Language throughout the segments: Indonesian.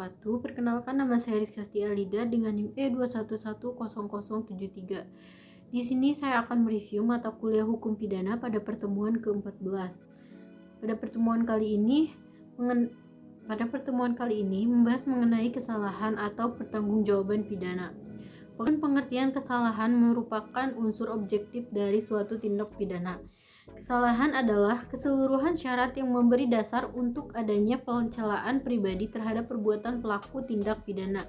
wabarakatuh. Perkenalkan, nama saya Rizky Alida dengan NIM E2110073. Di sini saya akan mereview mata kuliah Hukum Pidana pada pertemuan ke-14. Pada pertemuan kali ini membahas mengenai kesalahan atau pertanggungjawaban pidana. Pengertian kesalahan merupakan unsur objektif dari suatu tindak pidana. Kesalahan adalah keseluruhan syarat yang memberi dasar untuk adanya pencelaan pribadi terhadap perbuatan pelaku tindak pidana.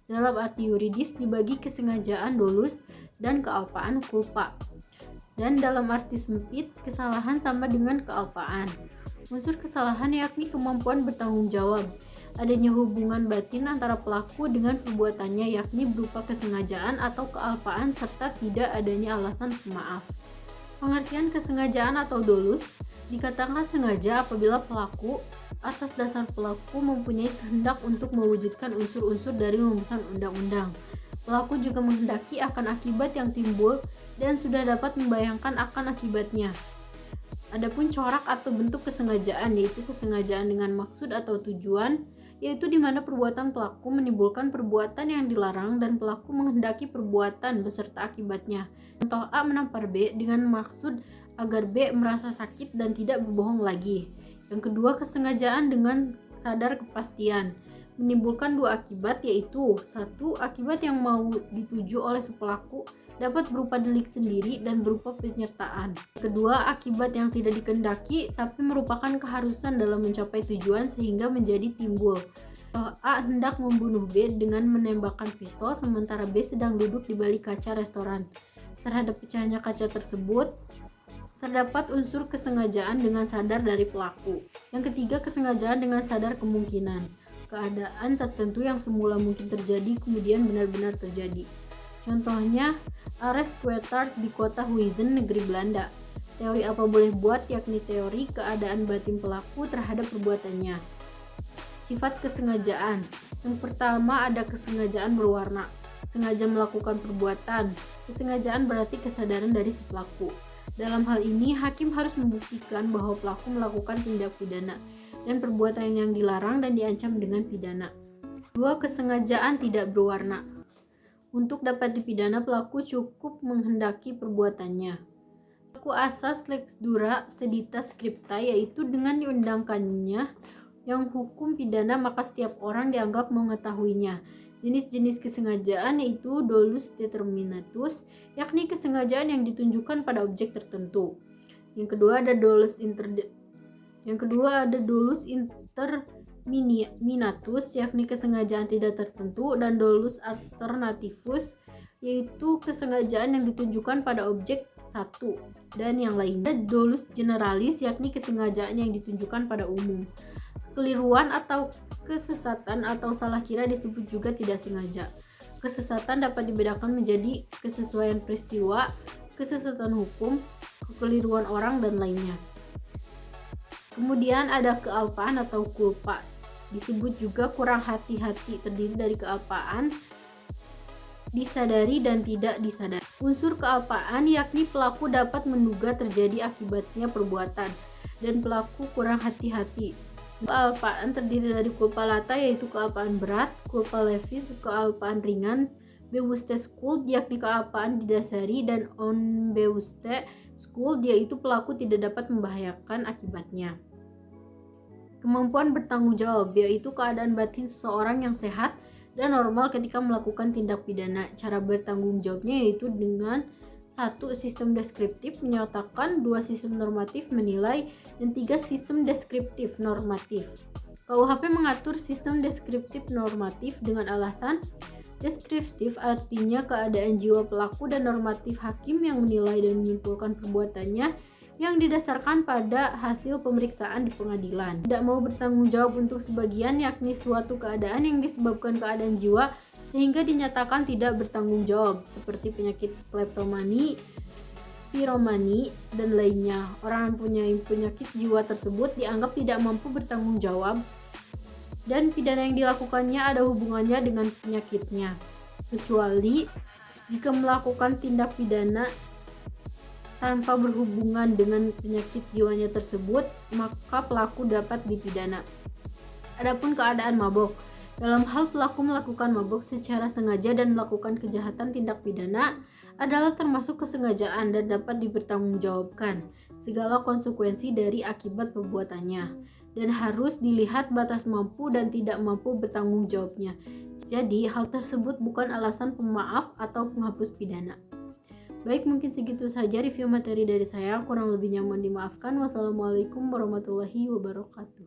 Dalam arti yuridis dibagi kesengajaan dolus dan kealpaan culpa. Dan dalam arti sempit, kesalahan sama dengan kealpaan. Unsur kesalahan yakni kemampuan bertanggung jawab. Adanya hubungan batin antara pelaku dengan perbuatannya yakni berupa kesengajaan atau kealpaan serta tidak adanya alasan pemaaf. Pengertian kesengajaan atau dolus dikatakan sengaja apabila pelaku atas dasar pelaku mempunyai kehendak untuk mewujudkan unsur-unsur dari rumusan undang-undang. Pelaku juga menghendaki akan akibat yang timbul dan sudah dapat membayangkan akan akibatnya. Adapun corak atau bentuk kesengajaan yaitu kesengajaan dengan maksud atau tujuan, yaitu di mana perbuatan pelaku menimbulkan perbuatan yang dilarang dan pelaku menghendaki perbuatan beserta akibatnya. Contoh, A menampar B dengan maksud agar B merasa sakit dan tidak berbohong lagi. Yang kedua, kesengajaan dengan sadar kepastian menimbulkan dua akibat, yaitu satu, akibat yang mau dituju oleh si pelaku dapat berupa delik sendiri dan berupa penyertaan. Kedua, akibat yang tidak dikehendaki tapi merupakan keharusan dalam mencapai tujuan sehingga menjadi timbul. A hendak membunuh B dengan menembakkan pistol sementara B sedang duduk di balik kaca restoran. Terhadap pecahnya kaca tersebut terdapat unsur kesengajaan dengan sadar dari pelaku. Yang ketiga, kesengajaan dengan sadar kemungkinan. Keadaan tertentu yang semula mungkin terjadi kemudian benar-benar terjadi. Contohnya, Ares Quetard di kota Huizen, negeri Belanda. Teori apa boleh buat yakni teori keadaan batin pelaku terhadap perbuatannya. Sifat kesengajaan. Yang pertama ada kesengajaan berwarna. Sengaja melakukan perbuatan. Kesengajaan berarti kesadaran dari si pelaku. Dalam hal ini, hakim harus membuktikan bahwa pelaku melakukan tindak pidana dan perbuatan yang dilarang dan diancam dengan pidana. Dua, kesengajaan tidak berwarna. Untuk dapat dipidana, pelaku cukup menghendaki perbuatannya. Pelaku asas lex dura sedita scripta, yaitu dengan diundangkannya yang hukum pidana maka setiap orang dianggap mengetahuinya. Jenis-jenis kesengajaan yaitu dolus determinatus, yakni kesengajaan yang ditunjukkan pada objek tertentu. Yang kedua ada dolus interminatus, yakni kesengajaan tidak tertentu, dan dolus alternativus, yaitu kesengajaan yang ditunjukkan pada objek satu dan yang lainnya. Dolus generalis, yakni kesengajaan yang ditunjukkan pada umum. Kekeliruan atau kesesatan atau salah kira disebut juga tidak sengaja. Kesesatan dapat dibedakan menjadi kesesuaian peristiwa, kesesatan hukum, kekeliruan orang, dan lainnya. Kemudian ada kealpaan atau culpa, disebut juga kurang hati-hati, terdiri dari kealpaan, disadari dan tidak disadari. Unsur kealpaan yakni pelaku dapat menduga terjadi akibatnya perbuatan dan pelaku kurang hati-hati. Kealpaan terdiri dari culpa lata yaitu kealpaan berat, culpa levis kealpaan ringan, bewusste schuld yakni kealpaan didasari, dan unbewusste schuld yaitu pelaku tidak dapat membahayakan akibatnya. Kemampuan bertanggung jawab yaitu keadaan batin seseorang yang sehat dan normal ketika melakukan tindak pidana. Cara bertanggung jawabnya yaitu dengan 1. Sistem deskriptif menyatakan, 2. Sistem normatif menilai, dan 3. Sistem deskriptif normatif. KUHP mengatur sistem deskriptif normatif dengan alasan deskriptif artinya keadaan jiwa pelaku dan normatif hakim yang menilai dan menyimpulkan perbuatannya yang didasarkan pada hasil pemeriksaan di pengadilan. Tidak mau bertanggung jawab untuk sebagian yakni suatu keadaan yang disebabkan keadaan jiwa sehingga dinyatakan tidak bertanggung jawab, seperti penyakit kleptomani, piromani, dan lainnya. Orang yang punya penyakit jiwa tersebut dianggap tidak mampu bertanggung jawab dan pidana yang dilakukannya ada hubungannya dengan penyakitnya, kecuali jika melakukan tindak pidana tanpa berhubungan dengan penyakit jiwanya tersebut, maka pelaku dapat dipidana. Adapun keadaan mabok, Dalam hal pelaku melakukan mabuk secara sengaja dan melakukan kejahatan tindak pidana adalah termasuk kesengajaan dan dapat dipertanggungjawabkan segala konsekuensi dari akibat perbuatannya, dan harus dilihat batas mampu dan tidak mampu bertanggung jawabnya. Jadi, hal tersebut bukan alasan pemaaf atau penghapus pidana. Baik, mungkin segitu saja review materi dari saya. Kurang lebihnya mohon dimaafkan. Wassalamualaikum warahmatullahi wabarakatuh.